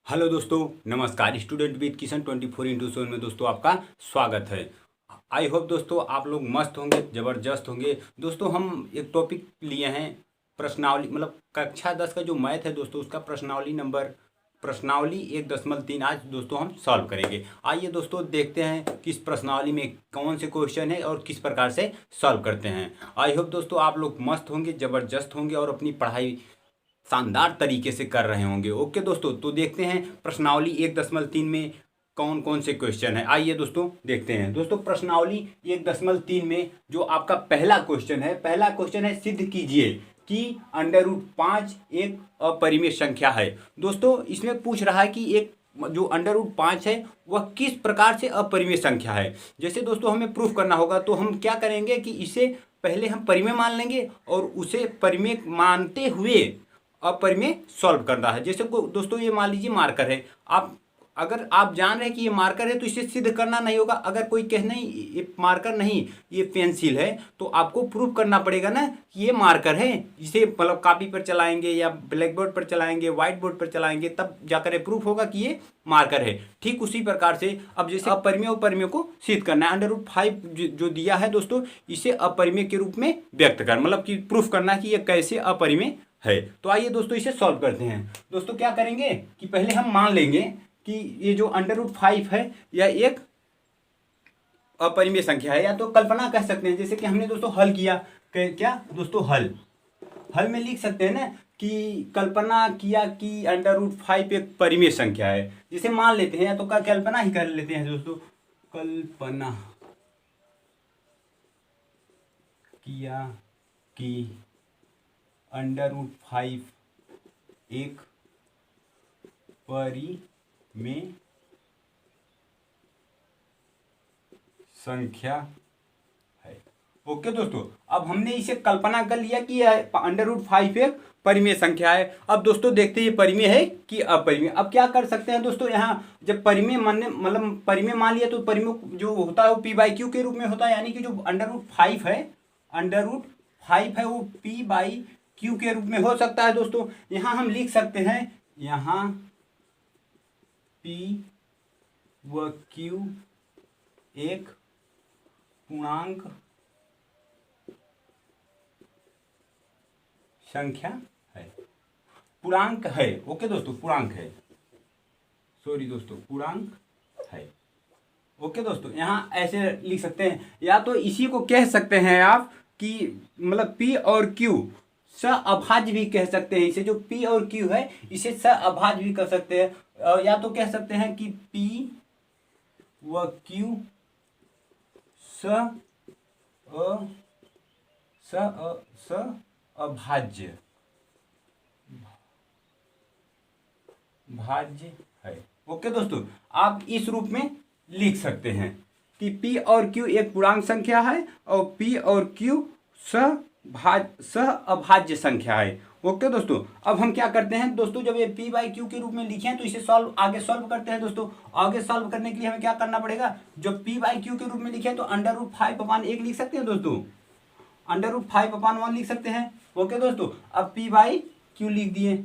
Hello दोस्तों, नमस्कार। Student with Kishan 24x7 में दोस्तों आपका स्वागत है। आई होप दोस्तों आप लोग मस्त होंगे, ज़बरदस्त होंगे। दोस्तों हम एक टॉपिक लिए हैं, प्रश्नावली मतलब कक्षा 10 का जो मैथ है दोस्तों, उसका प्रश्नावली 1.3 आज दोस्तों हम सॉल्व करेंगे। आइए दोस्तों देखते हैं कि इस प्रश्नावली में कौन से क्वेश्चन है और किस प्रकार से सॉल्व करते हैं। आई होप दोस्तों आप लोग मस्त होंगे, ज़बरदस्त होंगे और अपनी पढ़ाई शानदार तरीके से कर रहे होंगे। ओके दोस्तों, तो देखते हैं प्रश्नावली 1.3 में कौन कौन से क्वेश्चन है। आइए दोस्तों देखते हैं। दोस्तों प्रश्नावली 1.3 में जो आपका पहला क्वेश्चन है, सिद्ध कीजिए कि √5 एक अपरिमेय संख्या है। दोस्तों इसमें पूछ रहा है कि एक जो √5 है वह किस प्रकार से अपरिमेय संख्या है। जैसे दोस्तों हमें प्रूफ करना होगा, तो हम क्या करेंगे कि इसे पहले हम परिमेय मान लेंगे और उसे परिमेय मानते हुए अपरिमेय सॉल्व करना है। जैसे को दोस्तों ये मान लीजिए मार्कर है, आप अगर आप जान रहे हैं कि ये मार्कर है तो इसे सिद्ध करना नहीं होगा। अगर कोई कहे नहीं ये मार्कर नहीं ये पेंसिल है, तो आपको प्रूफ करना पड़ेगा ना कि ये मार्कर है। इसे मतलब कॉपी पर चलाएंगे या ब्लैक बोर्ड पर चलाएंगे, व्हाइट बोर्ड पर चलाएंगे, तब जाकर प्रूफ होगा कि ये मार्कर है। ठीक उसी प्रकार से अब जैसे अपरिमेय को सिद्ध करना है, √5 जो दिया है दोस्तों, इसे अपरिमेय के रूप में व्यक्त कर मतलब कि प्रूफ करना है कि ये कैसे अपरिमेय है। तो आइए दोस्तों इसे सॉल्व करते हैं। दोस्तों क्या करेंगे कि पहले हम मान लेंगे कि ये जो √5 है यह एक अपरिमेय संख्या है, या तो कल्पना कह सकते हैं। जैसे कि हमने दोस्तों हल किया, क्या दोस्तों हल में लिख सकते हैं ना कि कल्पना किया कि √5 एक परिमेय संख्या है। जिसे मान लेते हैं या तो कल्पना ही कर लेते हैं दोस्तों, कल्पना किया कि √5 एक परिमेय संख्या है। ओके दोस्तों, अब हमने इसे कल्पना कर लिया कि यह √5 एक परिमेय संख्या है। अब दोस्तों देखते हैं ये परिमेय है कि अपरिमेय। अब क्या कर सकते हैं दोस्तों, यहाँ जब परिमेय मानने मतलब परिमेय मान लिया, तो परिमेय जो होता है वो p/q के रूप में होता है। यानी कि जो √5 है वो p/q के रूप में हो सकता है। दोस्तों यहाँ हम लिख सकते हैं, यहाँ p व q एक पूर्णांक संख्या है, पूर्णांक है। ओके दोस्तों, पूर्णांक है, सॉरी दोस्तों, पूर्णांक है। ओके दोस्तों, यहाँ ऐसे लिख सकते हैं, या तो इसी को कह सकते हैं आप कि मतलब p और q अभाज्य भी कह सकते हैं। इसे जो p और q है इसे अभाज्य भी कर सकते हैं, या तो कह सकते हैं कि p व q अभाज्य है। ओके दोस्तों, आप इस रूप में लिख सकते हैं कि p और q एक पूर्णांक संख्या है और p और q अभाज्य संख्या है। ओके दोस्तों, अब हम क्या करते हैं दोस्तों, जब ये p/q के रूप में लिखे हैं तो इसे आगे सॉल्व करते हैं। दोस्तों आगे सॉल्व करने के लिए हमें क्या करना पड़ेगा, जब p/q के रूप में लिखे तो √5/1 लिख सकते हैं दोस्तों, √5/1 लिख सकते हैं। ओके दोस्तों, अब p/q लिख दिए।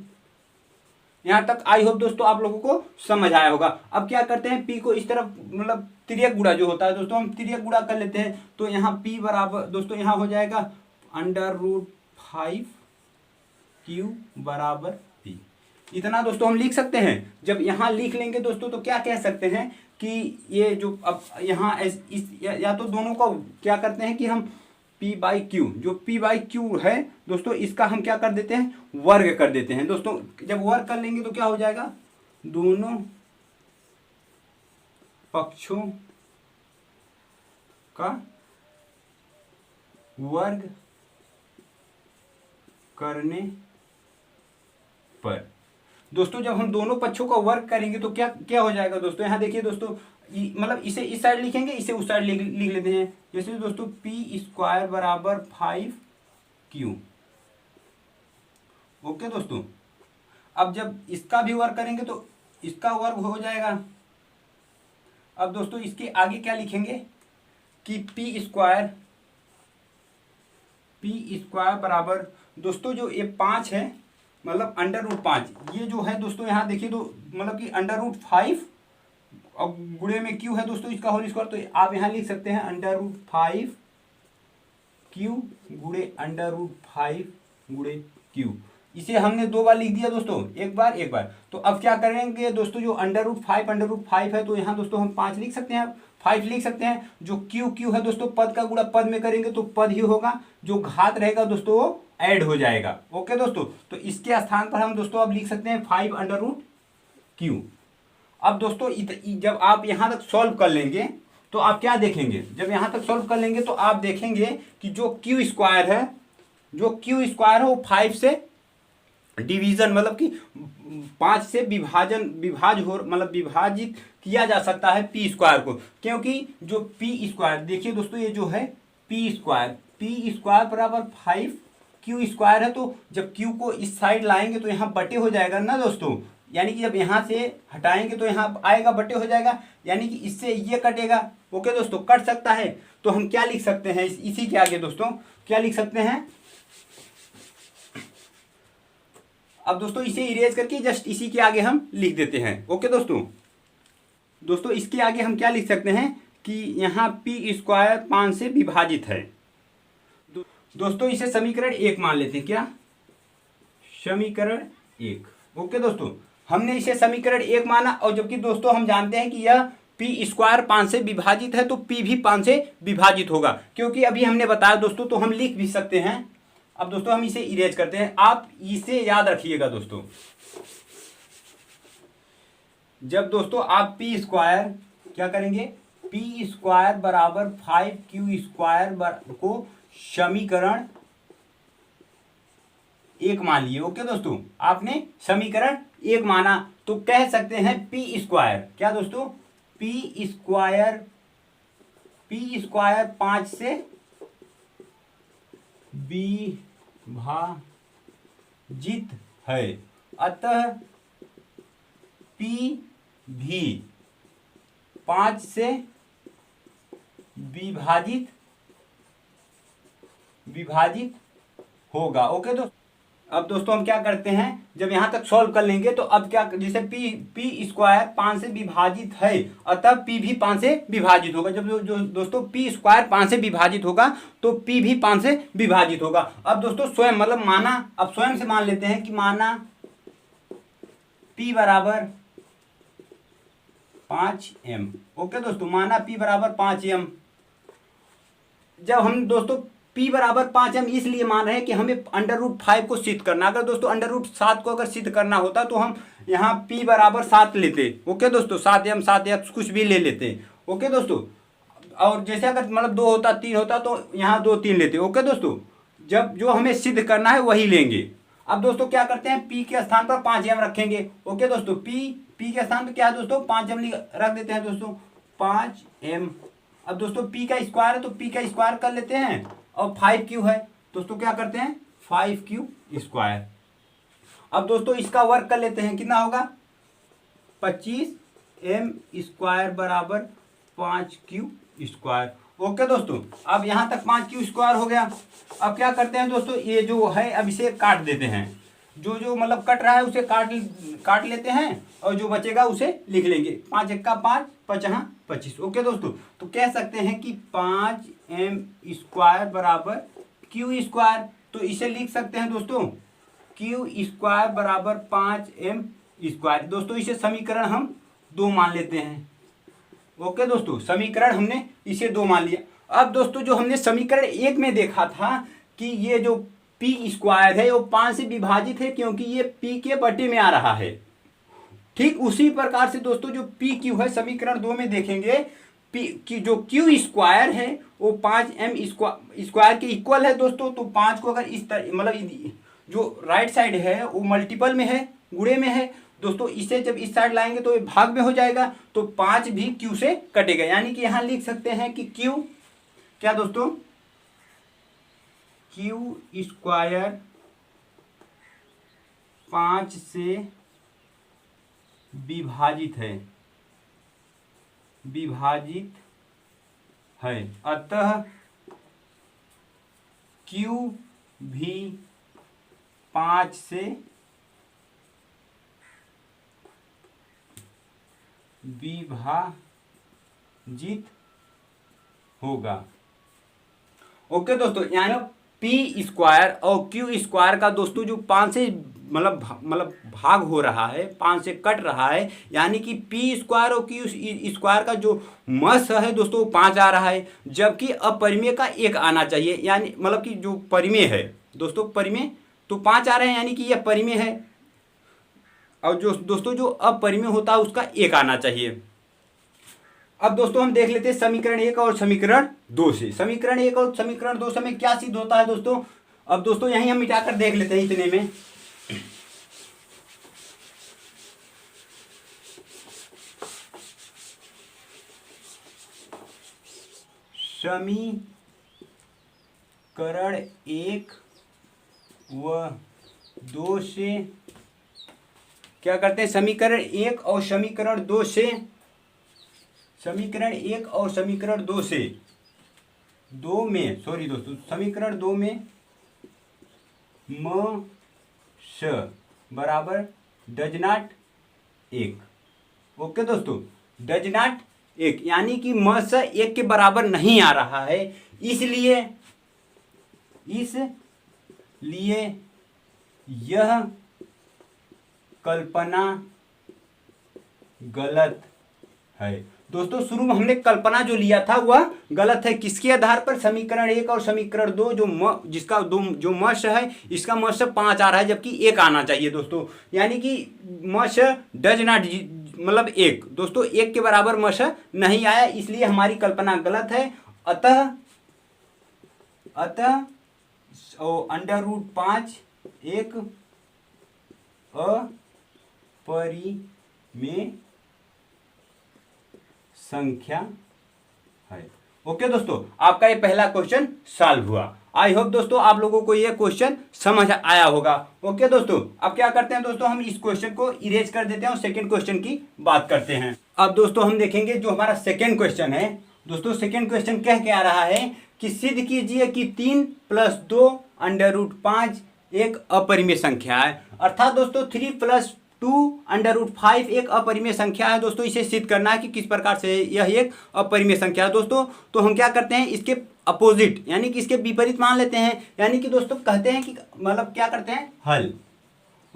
यहाँ तक आई होप दोस्तों आप लोगों को समझ आया होगा। अब क्या करते हैं, p को इस तरफ मतलब तिर्यक गुणा जो होता है दोस्तों, हम तिर्यक गुणा कर लेते हैं। तो यहाँ p बराबर दोस्तों यहाँ हो जाएगा √5q बराबर p। इतना दोस्तों हम लिख सकते हैं। जब यहाँ लिख लेंगे दोस्तों तो क्या कह सकते हैं कि ये जो अब यहाँ या तो दोनों को क्या करते हैं कि हम p/q जो p/q है दोस्तों, इसका हम क्या कर देते हैं, वर्ग कर देते हैं। दोस्तों जब वर्ग कर लेंगे तो क्या हो जाएगा, दोनों पक्षों का वर्ग करने पर दोस्तों, जब हम दोनों पक्षों का वर्ग करेंगे तो क्या क्या हो जाएगा दोस्तों, यहाँ देखिए दोस्तों, मतलब इसे इस साइड लिखेंगे, इसे उस साइड लिख लेते हैं। जैसे दोस्तों p² बराबर 5q। ओके दोस्तों, अब जब इसका भी वर्ग करेंगे तो इसका वर्ग हो जाएगा। अब दोस्तों इसके आगे क्या लिखेंगे कि p² बराबर दोस्तों जो ये 5 है मतलब √5, ये जो है दोस्तों यहाँ देखिए तो मतलब कि √5 और गुणे में क्यू है दोस्तों इसका होल स्क्वायर, तो आप यहाँ लिख सकते हैं √5 क्यू गुणे √5 गुणे क्यू। इसे हमने 2 बार लिख दिया दोस्तों, एक बार। तो अब क्या करेंगे दोस्तों, जो √5 है तो यहाँ दोस्तों हम 5 लिख सकते हैं, 5 लिख सकते हैं। जो क्यू है दोस्तों पद का गुणा पद में करेंगे तो पद ही होगा, जो घात रहेगा दोस्तों वो ऐड हो जाएगा। ओके दोस्तों, तो इसके स्थान पर हम दोस्तों अब लिख सकते हैं 5√q। अब दोस्तों जब आप यहाँ तक सॉल्व कर लेंगे तो आप क्या देखेंगे, जब यहाँ तक सॉल्व कर लेंगे तो आप देखेंगे कि जो क्यू स्क्वायर है, वो 5 से डिवीजन मतलब कि 5 से विभाजित किया जा सकता है पी स्क्वायर को, क्योंकि जो पी स्क्वायर देखिए दोस्तों, ये जो है पी स्क्वायर बराबर 5 क्यू स्क्वायर है। तो जब क्यू को इस साइड लाएंगे तो यहाँ बटे हो जाएगा ना दोस्तों, यानी कि जब यहाँ से हटाएंगे तो यहाँ आएगा बटे हो जाएगा, यानी कि इससे ये कटेगा। ओके दोस्तों, कट सकता है। तो हम क्या लिख सकते हैं इसी के आगे दोस्तों, क्या लिख सकते हैं, अब दोस्तों इसे इरेज करके जस्ट इसी के आगे हम लिख देते हैं। ओके दोस्तों इसके आगे हम क्या लिख सकते हैं कि यहाँ पी स्क्वायर 5 से विभाजित है। दोस्तों इसे समीकरण 1 मान लेते हैं, क्या समीकरण 1। ओके दोस्तों, हमने इसे समीकरण 1 माना, और जबकि दोस्तों हम जानते हैं कि यह पी स्क्वायर 5 से विभाजित है तो पी भी 5 से विभाजित होगा, क्योंकि अभी हमने बताया दोस्तों, तो हम लिख भी सकते हैं। अब दोस्तों हम इसे इरेज करते हैं, आप इसे याद रखिएगा दोस्तों, जब दोस्तों आप पी स्क्वायर क्या करेंगे, पी स्क्वायर बराबर 5 स्क्वायर को समीकरण 1 मान लिए। ओके दोस्तों, आपने समीकरण 1 माना तो कह सकते हैं पी स्क्वायर, क्या दोस्तों, पी स्क्वायर 5 से विभाजित है, अतः पी भी 5 से विभाजित होगा। ओके दोस्तों, अब दोस्तों हम क्या करते हैं, जब यहाँ तक सॉल्व कर लेंगे तो अब क्या, जैसे पी स्क्वायर 5 से विभाजित है अतः पी भी 5 से विभाजित होगा। जब जो दोस्तों पी स्क्वायर 5 से विभाजित होगा तो पी भी 5 से विभाजित होगा। अब दोस्तों स्वयं मतलब माना, अब स्वयं से मान लेते हैं कि माना पी बराबर 5m। ओके दोस्तों, माना पी बराबर 5m। जब हम दोस्तों p बराबर 5m इसलिए मान रहे हैं कि हमें √5 को सिद्ध करना, अगर दोस्तों √7 को अगर सिद्ध करना होता तो हम यहाँ p बराबर 7 लेते। ओके दोस्तों, 7m 7x कुछ भी ले लेते। ओके दोस्तों, और जैसे अगर मतलब 2 होता 3 होता तो यहाँ 2 3 लेते। ओके दोस्तों, जब जो हमें सिद्ध करना है वही लेंगे। अब दोस्तों क्या करते हैं, p के स्थान पर 5m रखेंगे। ओके दोस्तों, p के स्थान पर क्या है दोस्तों, 5m रख देते हैं दोस्तों, 5m। अब दोस्तों p का स्क्वायर है तो p का स्क्वायर कर लेते हैं, और 5q है दोस्तों, क्या करते हैं 5q स्क्वायर। अब दोस्तों इसका वर्क कर लेते हैं, कितना होगा 25m स्क्वायर बराबर 5q स्क्वायर। ओके दोस्तों, अब यहाँ तक 5q स्क्वायर हो गया। अब क्या करते हैं दोस्तों, ये जो है अब इसे काट देते हैं, जो मतलब कट रहा है उसे काट लेते हैं, और जो बचेगा उसे लिख लेंगे, 5 1 5 5 25। ओके दोस्तों, तो कह सकते हैं कि 5m स्क्वायर बराबर q स्क्वायर। तो इसे लिख सकते हैं दोस्तों q स्क्वायर बराबर 5m स्क्वायर। दोस्तों इसे समीकरण हम 2 मान लेते हैं। ओके दोस्तों, समीकरण हमने इसे 2 मान लिया। अब दोस्तों जो हमने समीकरण 1 में देखा था कि ये जो पी स्क्वायर है वो 5 से विभाजित है, क्योंकि ये पी के बटे में आ रहा है। ठीक उसी प्रकार से दोस्तों जो पी क्यू है समीकरण 2 में देखेंगे, पी की जो क्यू स्क्वायर है वो 5m स्क्वायर के इक्वल है दोस्तों। तो 5 को अगर इस तरह मतलब जो राइट साइड है वो मल्टीपल में है, गुणे में है दोस्तों, इसे जब इस साइड लाएंगे तो ये भाग में हो जाएगा, तो 5 भी q से कटेगा। यानी कि यहाँ लिख सकते हैं कि q क्या दोस्तों, q स्क्वायर 5 से विभाजित है, अतः q भी 5 से विभाजित होगा। ओके दोस्तों, यानी पी स्क्वायर और क्यू स्क्वायर का दोस्तों जो 5 से मतलब भाग हो रहा है, 5 से कट रहा है, यानी कि पी स्क्वायर और क्यू स्क्वायर का जो मस है दोस्तों 5 आ रहा है, जबकि अपरिमेय का 1 आना चाहिए। यानी मतलब कि जो परिमेय है दोस्तों, परिमेय तो 5 आ रहे हैं, यानी कि यह परिमेय है, और जो दोस्तों जो अपरिमेय होता है उसका 1 आना चाहिए। अब दोस्तों हम देख लेते हैं समीकरण 1 और समीकरण 2 से। समीकरण 1 और समीकरण 2 से हमें क्या सिद्ध होता है दोस्तों। अब दोस्तों यहीं हम मिटाकर देख लेते हैं इतने में। समीकरण 1 व 2 से क्या करते हैं, समीकरण 1 और समीकरण 2 से, समीकरण 1 और समीकरण 2 से, समीकरण 2 में म श बराबर डज नॉट 1। ओके दोस्तों, डज नॉट 1 यानी कि म श 1 के बराबर नहीं आ रहा है, इसलिए यह कल्पना गलत है। दोस्तों शुरू में हमने कल्पना जो लिया था वह गलत है। किसके आधार पर, समीकरण 1 और समीकरण 2 जिसका जो मश है, इसका मश 5 आ रहा है, जबकि 1 आना चाहिए दोस्तों। यानी कि मश डज नॉट मतलब 1 दोस्तों 1 के बराबर मश नहीं आया, इसलिए हमारी कल्पना गलत है। अतः √5 एक अपरिमेय संख्या है। ओके दोस्तों, आपका ये पहला क्वेश्चन सॉल्व हुआ। आई होप दोस्तों आप लोगों को ये क्वेश्चन समझ आया होगा। ओके दोस्तों, अब क्या करते हैं दोस्तों, हम इस क्वेश्चन को इरेज कर देते हैं और सेकंड क्वेश्चन की बात करते हैं। अब दोस्तों हम देखेंगे जो हमारा सेकंड क्वेश्चन है। दोस्तों सेकंड क्वेश्चन कह के आ रहा है कि सिद्ध कीजिए कि 3 + 2 √5 एक अपरिमेय संख्या है। अर्थात दोस्तों 3 + 2 √5 एक अपरिमेय संख्या है। दोस्तों इसे सिद्ध करना है कि किस प्रकार से यह एक अपरिमेय संख्या है। दोस्तों तो हम क्या करते हैं, इसके अपोजिट यानी कि इसके विपरीत मान लेते हैं। यानी कि दोस्तों कहते हैं कि मतलब क्या करते हैं, हल।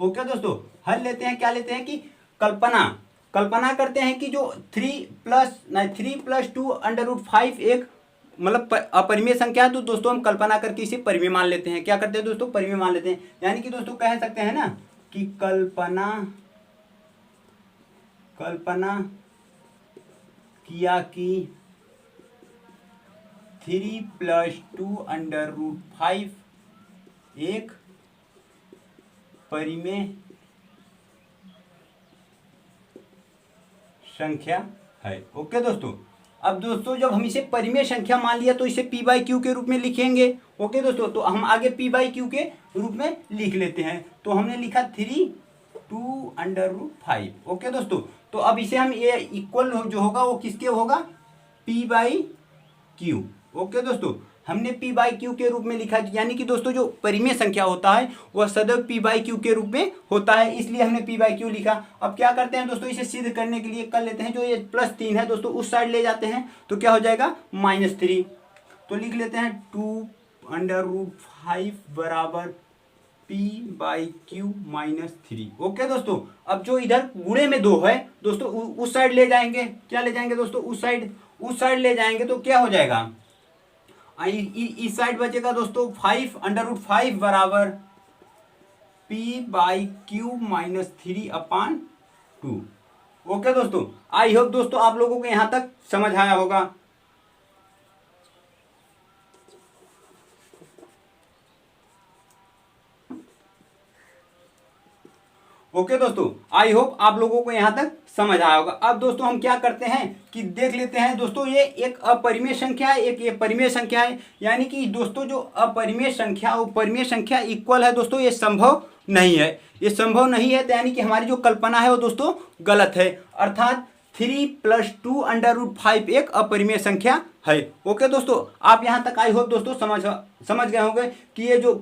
ओके दोस्तों, हल लेते हैं, क्या लेते हैं कि कल्पना करते हैं कि जो 3 + 2 √5 एक मतलब अपरिमेय संख्या है। तो दोस्तों हम कल्पना करके इसे परिमेय मान लेते हैं। क्या करते हैं दोस्तों, परिमेय मान लेते हैं। यानी कि दोस्तों कह सकते हैं ना कि कल्पना किया कि 3 + 2 √5 एक परिमेय संख्या है। ओके दोस्तों, अब दोस्तों जब हम इसे परिमेय संख्या मान लिया तो इसे P/Q के रूप में लिखेंगे। ओके दोस्तों, तो हम आगे P/Q के रूप में लिख लेते हैं। तो हमने लिखा 3 2 √5। ओके दोस्तों, तो अब इसे हम ये इक्वल जो होगा वो किसके होगा, P/Q। ओके दोस्तों, हमने P/Q के रूप में लिखा, यानी कि दोस्तों जो परिमेय संख्या होता है वह सदैव P/Q के रूप में होता है, इसलिए हमने P/Q लिखा। अब क्या करते हैं दोस्तों, इसे सिद्ध करने के लिए कर लेते हैं, जो ये +3 है दोस्तों उस साइड ले जाते हैं तो क्या हो जाएगा -3। तो लिख लेते हैं 2 √5 बराबर P/Q -3। ओके दोस्तों, अब जो इधर गुणे में 2 है दोस्तों उस साइड ले जाएंगे। क्या ले जाएंगे दोस्तों, उस साइड ले जाएंगे तो क्या हो जाएगा, इस साइड बचेगा दोस्तों 5 √5 बराबर P/Q -3/2। ओके दोस्तों, आई होप दोस्तों आप लोगों को यहां तक समझ आया होगा। ओके दोस्तों, आई होप आप लोगों को यहाँ तक समझ आया होगा। अब दोस्तों हम क्या करते हैं कि देख लेते हैं दोस्तों, ये एक अपरिमेय संख्या है, एक ये परिमेय संख्या है। यानी कि दोस्तों जो अपरिमेय संख्या और परिमेय संख्या इक्वल है दोस्तों, ये संभव नहीं है। ये संभव नहीं है तो यानी कि हमारी जो कल्पना है वो दोस्तों गलत है। अर्थात 3 + 2 √5 एक अपरिमेय संख्या है। ओके दोस्तों, आप यहाँ तक आई होप दोस्तों समझ गए होंगे कि ये जो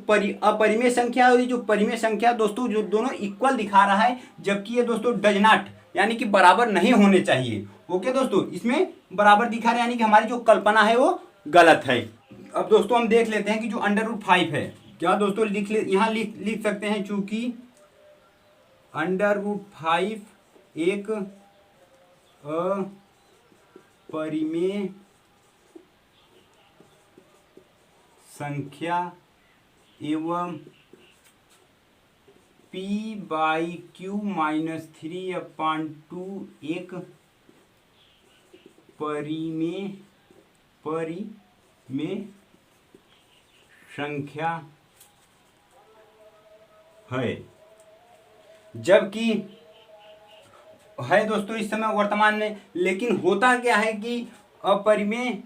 अपरिमेय संख्या और ये जो परिमेय संख्या दोस्तों जो दोनों इक्वल दिखा रहा है, जबकि ये दोस्तों डज नॉट यानी कि बराबर नहीं होने चाहिए। ओके दोस्तों, इसमें बराबर दिखा रहे यानी कि हमारी जो कल्पना है वो गलत है। अब दोस्तों हम देख लेते हैं कि जो √5 है, क्या दोस्तों यहाँ लिख सकते हैं, चूंकि √5 एक अपरिमेय संख्या एवं p/q-3/2 एक परिमेय संख्या है। जबकि है दोस्तों इस समय वर्तमान में, लेकिन होता क्या है कि अपरिमेय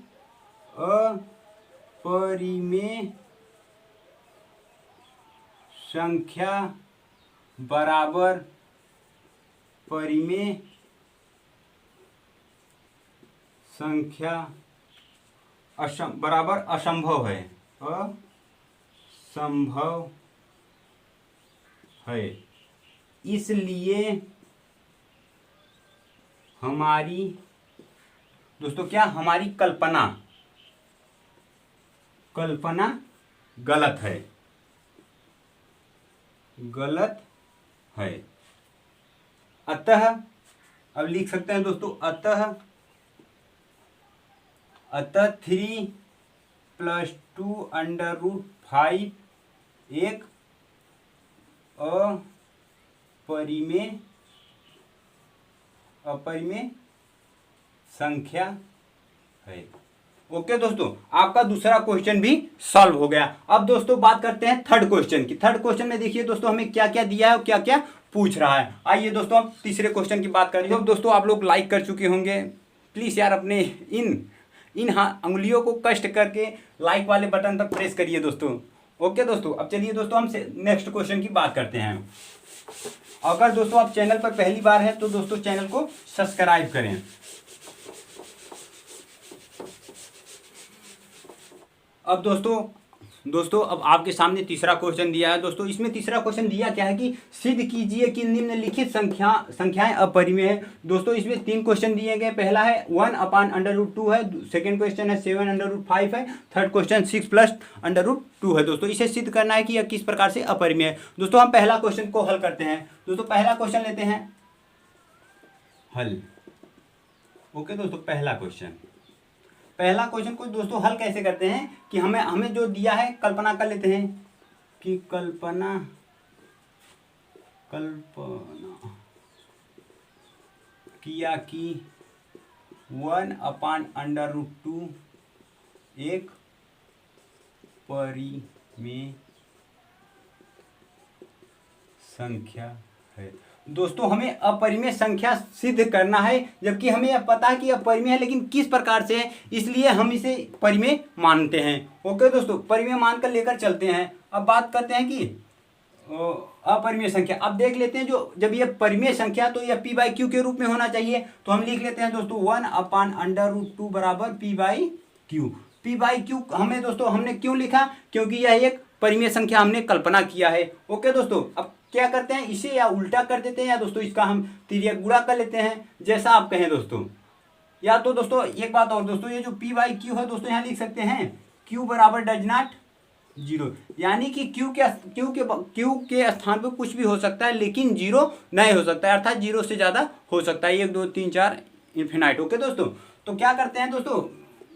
संख्या बराबर परिमेय संख्या बराबर असंभव है, असंभव है। इसलिए हमारी दोस्तों क्या, हमारी कल्पना गलत है। अतः अब लिख सकते हैं दोस्तों, अतः 3 + 2 √5 एक अपरिमेय संख्या है। ओके दोस्तों, आपका दूसरा क्वेश्चन भी सॉल्व हो गया। अब दोस्तों बात करते हैं थर्ड क्वेश्चन की। थर्ड क्वेश्चन में देखिए दोस्तों हमें क्या क्या दिया है और क्या क्या पूछ रहा है। आइए दोस्तों हम तीसरे क्वेश्चन की बात करें। तो दोस्तों आप लोग लाइक कर चुके होंगे, प्लीज़ यार अपने इन अंगुलियों को कष्ट करके लाइक वाले बटन पर प्रेस करिए दोस्तों। ओके दोस्तों, अब चलिए दोस्तों हम नेक्स्ट क्वेश्चन की बात करते हैं। अगर दोस्तों आप चैनल पर पहली बार हैं तो दोस्तों चैनल को सब्सक्राइब करें। अब दोस्तों अब आपके सामने तीसरा क्वेश्चन दिया है। दोस्तों इसमें तीसरा क्वेश्चन दिया क्या है कि सिद्ध कीजिए कि निम्नलिखित संख्याएं अपरिमेय है। दोस्तों इसमें 3 क्वेश्चन दिए गए। पहला है 1/√2 है, सेकंड क्वेश्चन है 7/5 है, थर्ड क्वेश्चन 6 + √2 है। दोस्तों इसे सिद्ध करना है कि यह किस प्रकार से अपरिमेय है। दोस्तों हम पहला क्वेश्चन को हल करते हैं। दोस्तों पहला क्वेश्चन लेते हैं हल। ओके दोस्तों, पहला क्वेश्चन को दोस्तों हल कैसे करते हैं कि हमें जो दिया है कल्पना कर लेते हैं कि कल्पना किया कि 1/√2 एक परिमेय संख्या है। दोस्तों हमें अपरिमेय संख्या सिद्ध करना है, जबकि हमें यह पता है कि यह परिमेय है, लेकिन किस प्रकार से है, इसलिए हम इसे परिमेय मानते हैं। ओके दोस्तों, परिमेय मानकर लेकर चलते हैं। अब बात करते हैं कि अपरिमेय संख्या। अब देख लेते हैं जब यह परिमेय संख्या तो यह p/q के रूप में होना चाहिए। तो हम लिख लेते हैं दोस्तों 1/√2 बराबर p/q। p/q हमने क्यों लिखा, क्योंकि यह एक परिमेय संख्या हमने कल्पना किया है। ओके दोस्तों, अब क्या करते हैं, इसे या उल्टा कर देते हैं या दोस्तों इसका हम तिर्यक गुणा कर लेते हैं, जैसा आप कहें दोस्तों। या तो दोस्तों एक बात और दोस्तों, ये जो p/q है दोस्तों यहाँ लिख सकते हैं q बराबर डज नॉट 0, यानी कि q के स्थान पर कुछ भी हो सकता है लेकिन 0 नहीं हो सकता है, अर्थात 0 से ज़्यादा हो सकता है, 1 2 3 4 इन्फिनाइट। ओके दोस्तों, तो क्या करते हैं दोस्तों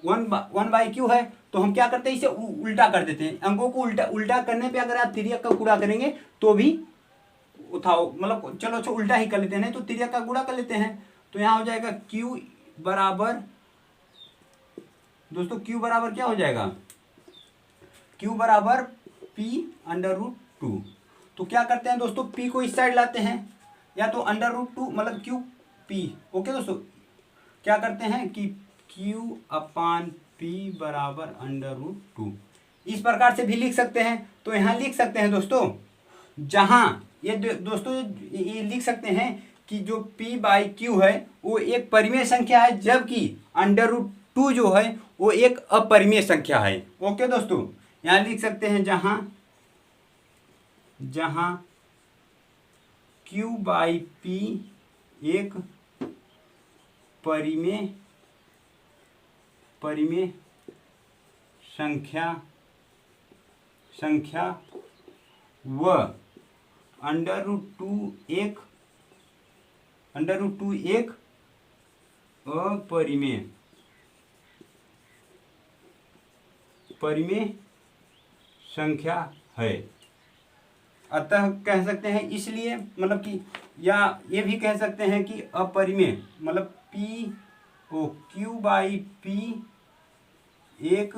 1/q है तो हम क्या करते हैं, इसे उल्टा कर देते हैं। अंकों को उल्टा करने पे अगर आप तिर्यक का गुणा करेंगे तो भी उठाओ, मतलब चलो अच्छा उल्टा ही कर लेते हैं, नहीं तो तिर्यक का गुणा कर लेते हैं। तो यहाँ हो जाएगा q बराबर दोस्तों q बराबर क्या हो जाएगा, q बराबर p/√2। तो क्या करते हैं दोस्तों, p को इस साइड लाते हैं, या तो √2 मतलब q/p। ओके दोस्तों, क्या करते हैं कि q/p बराबर √2 इस प्रकार से भी लिख सकते हैं। तो यहाँ लिख सकते हैं दोस्तों, जहाँ ये दोस्तों ये लिख सकते हैं कि जो p/q है वो एक परिमेय संख्या है, जबकि √2 जो है वो एक अपरिमेय संख्या है। ओके दोस्तों, यहाँ लिख सकते हैं जहाँ q/p एक परिमेय संख्या व √2 एक परिमेय संख्या है। अतः कह सकते हैं इसलिए मतलब कि, या ये भी कह सकते हैं कि अपरिमेय मतलब Q/P एक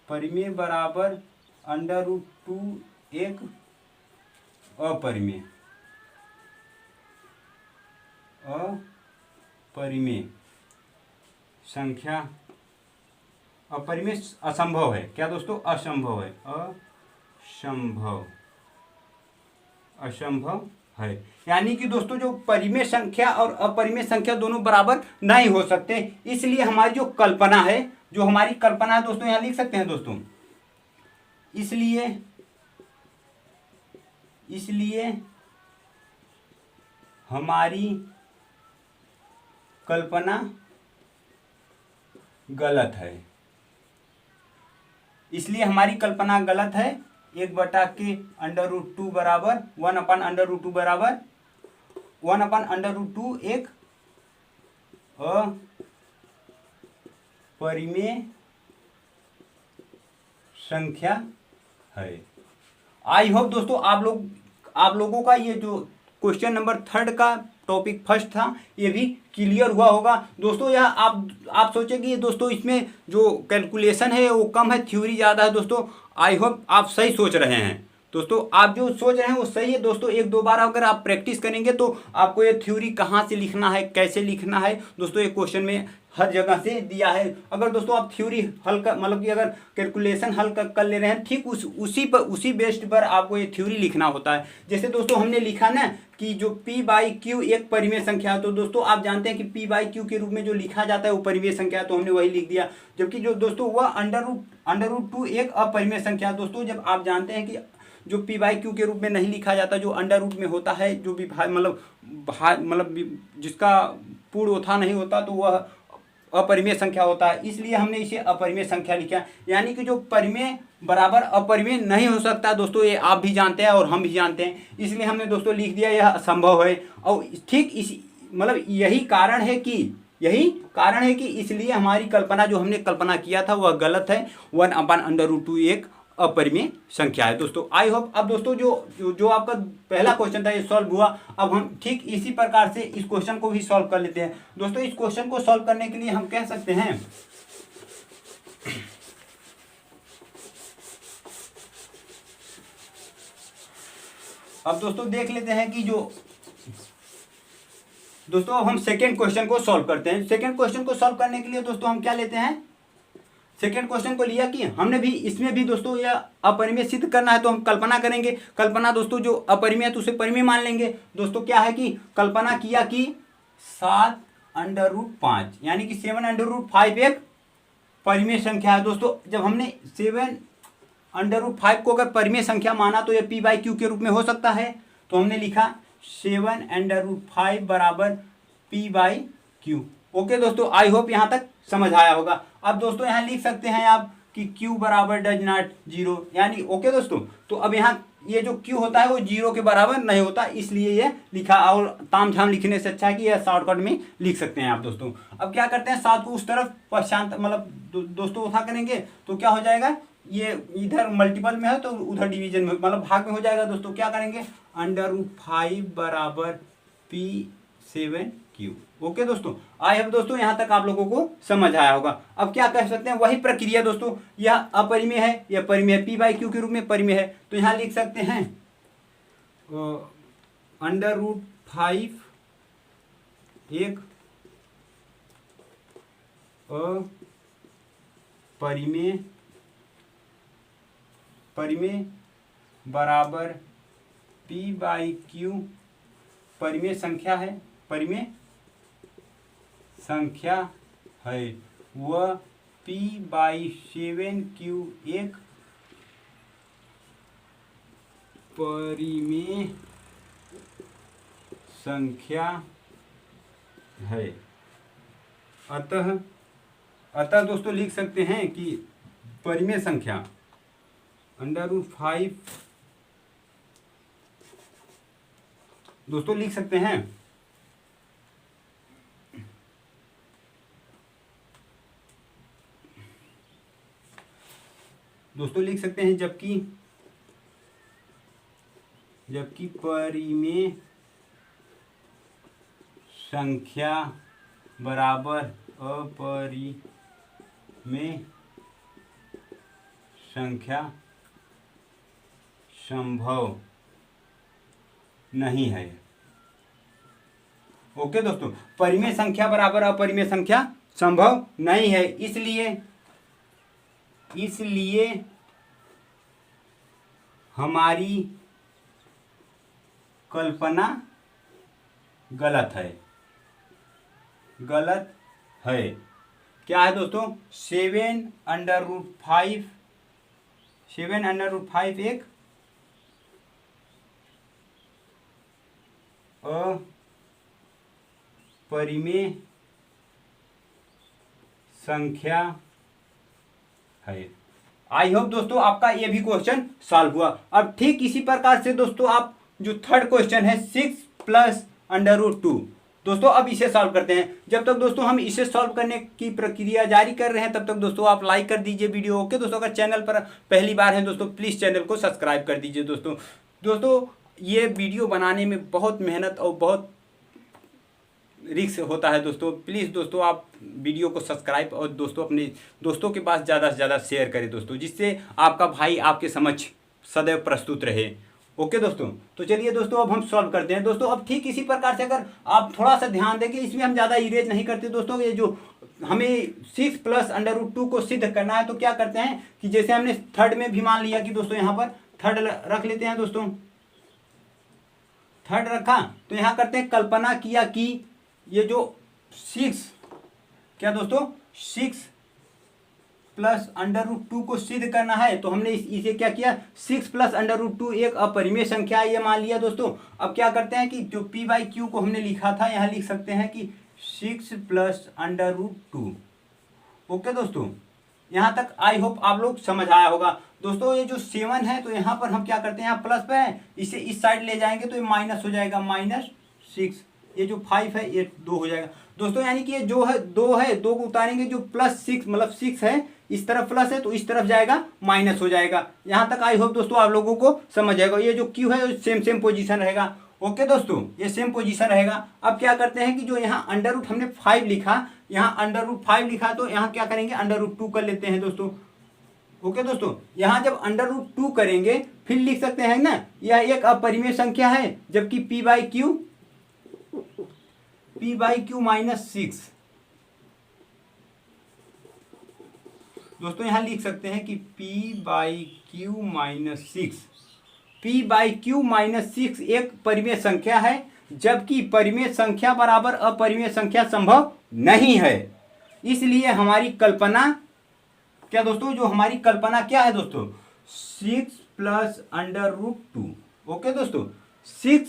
परिमेय बराबर √2 एक अपरिमेय संख्या। अपरिमेय असंभव है क्या दोस्तों? असंभव है, असंभव है। यानी कि दोस्तों जो परिमेय संख्या और अपरिमेय संख्या दोनों बराबर नहीं हो सकते, इसलिए हमारी जो कल्पना है, दोस्तों यहाँ लिख सकते हैं दोस्तों। इसलिए हमारी कल्पना गलत है। 1/2 बराबर 1/√2 बराबर 1/√2 एक अपरिमेय संख्या है। आई होप दोस्तों आप लोगों का ये जो क्वेश्चन नंबर 3 का टॉपिक फर्स्ट था ये भी क्लियर हुआ होगा दोस्तों। यह आप सोचें कि दोस्तों इसमें जो कैलकुलेशन है वो कम है, थ्योरी ज़्यादा है दोस्तों। आई होप आप सही सोच रहे हैं दोस्तों, आप जो सोच रहे हैं वो सही है दोस्तों। 1-2 बार अगर आप प्रैक्टिस करेंगे तो आपको ये थ्योरी कहाँ से लिखना है, कैसे लिखना है दोस्तों, ये क्वेश्चन में हर जगह से दिया है। अगर दोस्तों आप थ्योरी हल कर मतलब कि अगर कैलकुलेशन हल कर ले रहे हैं, ठीक उसी बेस्ड पर आपको ये थ्योरी लिखना होता है। जैसे दोस्तों हमने लिखा ना कि जो P/Q एक परिमेय संख्या है, तो दोस्तों आप जानते हैं कि P/Q के रूप में जो लिखा जाता है वो परिमेय संख्या, तो हमने वही लिख दिया। जबकि जो दोस्तों वह √2 एक अपरिमेय संख्या दोस्तों, जब आप जानते हैं कि जो P/Q के रूप में नहीं लिखा जाता, जो अंडर रूट में होता है, जो भी मतलब जिसका पूर्ण उठा नहीं होता, तो वह अपरिमेय संख्या होता है। इसलिए हमने इसे अपरिमेय संख्या लिखा। यानी कि जो परिमेय बराबर अपरिमेय नहीं हो सकता दोस्तों, ये आप भी जानते हैं और हम भी जानते हैं। इसलिए हमने दोस्तों लिख दिया यह असंभव है। और ठीक मतलब यही कारण है कि इसलिए हमारी कल्पना जो हमने कल्पना किया था वह गलत है। 1/√2 एक अपरिमेय संख्या है दोस्तों। आई होप अब दोस्तों जो आपका पहला क्वेश्चन था ये सॉल्व हुआ। अब हम ठीक इसी प्रकार से इस क्वेश्चन को भी सॉल्व कर लेते हैं दोस्तों। इस क्वेश्चन को सॉल्व करने के लिए हम कह सकते हैं, अब दोस्तों देख लेते हैं कि दोस्तों अब हम सेकेंड क्वेश्चन को सॉल्व करते हैं। सेकेंड क्वेश्चन को सॉल्व करने के लिए दोस्तों हम क्या लेते हैं, सेकेंड क्वेश्चन को लिया कि हमने भी इसमें भी दोस्तों यह अपरिमेय सिद्ध करना है, तो हम कल्पना करेंगे। कल्पना दोस्तों जो अपरिमेय है तो उसे परिमेय मान लेंगे दोस्तों। क्या है कि कल्पना किया कि 7/5 यानी कि 7/5 एक परिमेय संख्या है दोस्तों। जब हमने 7/5 को अगर परिमेय संख्या माना तो यह P/Q के रूप में हो सकता है। तो हमने लिखा 7/5 बराबर P/Q। ओके दोस्तों, आई होप यहाँ तक समझ आया होगा। अब दोस्तों यहाँ लिख सकते हैं आप कि Q बराबर डज नॉट 0, यानी ओके दोस्तों। तो अब यहाँ ये जो Q होता है वो 0 के बराबर नहीं होता, इसलिए ये लिखा। और ताम झाम लिखने से अच्छा है कि यह शॉर्टकट में लिख सकते हैं आप दोस्तों। अब क्या करते हैं, 7 को उस तरफ पश्चात मतलब दोस्तों उठा करेंगे तो क्या हो जाएगा, ये इधर मल्टीपल में है तो उधर डिवीजन में मतलब भाग में हो जाएगा दोस्तों। क्या करेंगे, √5 बराबर P/7Q। ओके दोस्तों, आई होप दोस्तों यहाँ तक आप लोगों को समझ आया होगा। अब क्या कह सकते हैं, वही प्रक्रिया दोस्तों, यह अपरिमेय है, यह परिमेय है, P/Q के रूप में परिमेय है। तो यहाँ लिख सकते हैं √5 एक परिमेय बराबर P/Q परिमेय संख्या है, वह P/7Q एक परिमेय संख्या है। अतः दोस्तों लिख सकते हैं कि परिमेय संख्या √5 दोस्तों लिख सकते हैं जबकि परिमेय संख्या बराबर अपरिमेय संख्या संभव नहीं है। ओके दोस्तों, परिमेय संख्या बराबर अपरिमेय संख्या संभव नहीं है, इसलिए हमारी कल्पना गलत है। क्या है दोस्तों? 7√5 एक अपरिमेय संख्या है। आई होप दोस्तों आपका ये भी क्वेश्चन सॉल्व हुआ। अब ठीक इसी प्रकार से दोस्तों आप जो थर्ड क्वेश्चन है 6 + √2 दोस्तों अब इसे सॉल्व करते हैं। जब तक दोस्तों हम इसे सॉल्व करने की प्रक्रिया जारी कर रहे हैं तब तक दोस्तों आप लाइक कर दीजिए वीडियो। ओके दोस्तों, अगर चैनल पर पहली बार हैं दोस्तों प्लीज़ चैनल को सब्सक्राइब कर दीजिए। दोस्तों ये वीडियो बनाने में बहुत मेहनत और बहुत रिस्क होता है दोस्तों। प्लीज़ दोस्तों आप वीडियो को सब्सक्राइब और दोस्तों अपने दोस्तों के पास ज़्यादा से ज़्यादा शेयर करें दोस्तों, जिससे आपका भाई आपके समक्ष सदैव प्रस्तुत रहे। ओके दोस्तों, तो चलिए दोस्तों अब हम सॉल्व करते हैं। दोस्तों अब ठीक इसी प्रकार से अगर आप थोड़ा सा ध्यान देंगे, इसमें हम ज़्यादा इरेज नहीं करते दोस्तों। ये जो हमें 6 + √2 को सिद्ध करना है तो क्या करते हैं कि जैसे हमने थर्ड में भी मान लिया कि दोस्तों यहाँ पर थर्ड रख लेते हैं दोस्तों। थर्ड रखा तो यहाँ करते हैं कल्पना किया कि ये जो 6 क्या दोस्तों 6 + √2 को सिद्ध करना है तो हमने इसे क्या किया 6 + √2 एक अपरिमेय संख्या है ये मान लिया दोस्तों। अब क्या करते हैं कि जो p/q को हमने लिखा था यहाँ लिख सकते हैं कि 6 + √2। ओके दोस्तों, यहाँ तक आई होप आप लोग समझ आया होगा। दोस्तों ये जो 7 है तो यहाँ पर हम क्या करते हैं यहाँ प्लस पे है, इसे इस साइड ले जाएंगे तो ये माइनस हो जाएगा -6। ये जो 5 है ये 2 हो जाएगा दोस्तों, यानी कि ये जो है 2 है 2 को उतारेंगे जो +6 मतलब 6 है इस तरफ प्लस है तो इस तरफ जाएगा माइनस हो जाएगा। यहाँ तक आई होप दोस्तों आप लोगों को समझ आएगा। ये जो क्यू है सेम पोजीशन रहेगा। ओके दोस्तों, ये सेम पोजीशन रहेगा। अब क्या करते हैं कि जो यहाँ √ हमने 5 लिखा, यहाँ √5 लिखा तो यहाँ क्या करेंगे √2 कर लेते हैं दोस्तों। ओके दोस्तों, यहाँ जब √2 करेंगे फिर लिख सकते हैं ना यह एक अपरिमेय संख्या है, जबकि p/q -6 दोस्तों यहाँ लिख सकते हैं कि p/q -6 एक परिमेय संख्या है, जबकि परिमेय संख्या बराबर अपरिमेय संख्या संभव नहीं है। इसलिए हमारी कल्पना क्या दोस्तों, जो हमारी कल्पना क्या है दोस्तों 6 + √2। ओके दोस्तों, 6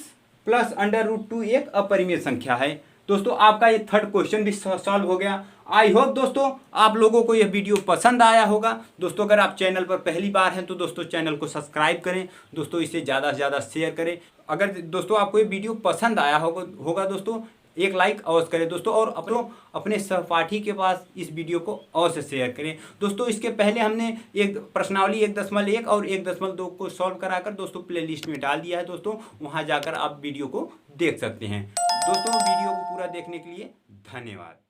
+ √2 एक अपरिमेय संख्या है। दोस्तों आपका ये थर्ड क्वेश्चन भी सॉल्व हो गया। आई होप दोस्तों आप लोगों को यह वीडियो पसंद आया होगा। दोस्तों अगर आप चैनल पर पहली बार हैं तो दोस्तों चैनल को सब्सक्राइब करें दोस्तों, इसे ज़्यादा से ज़्यादा शेयर करें। अगर दोस्तों आपको ये वीडियो पसंद आया होगा दोस्तों एक लाइक अवश्य करें दोस्तों, और अपने सहपाठी के पास इस वीडियो को अवश्य शेयर करें दोस्तों। इसके पहले हमने एक प्रश्नावली 1.1 और 1.2 को सॉल्व कराकर दोस्तों प्लेलिस्ट में डाल दिया है दोस्तों, वहां जाकर आप वीडियो को देख सकते हैं। दोस्तों वीडियो को पूरा देखने के लिए धन्यवाद।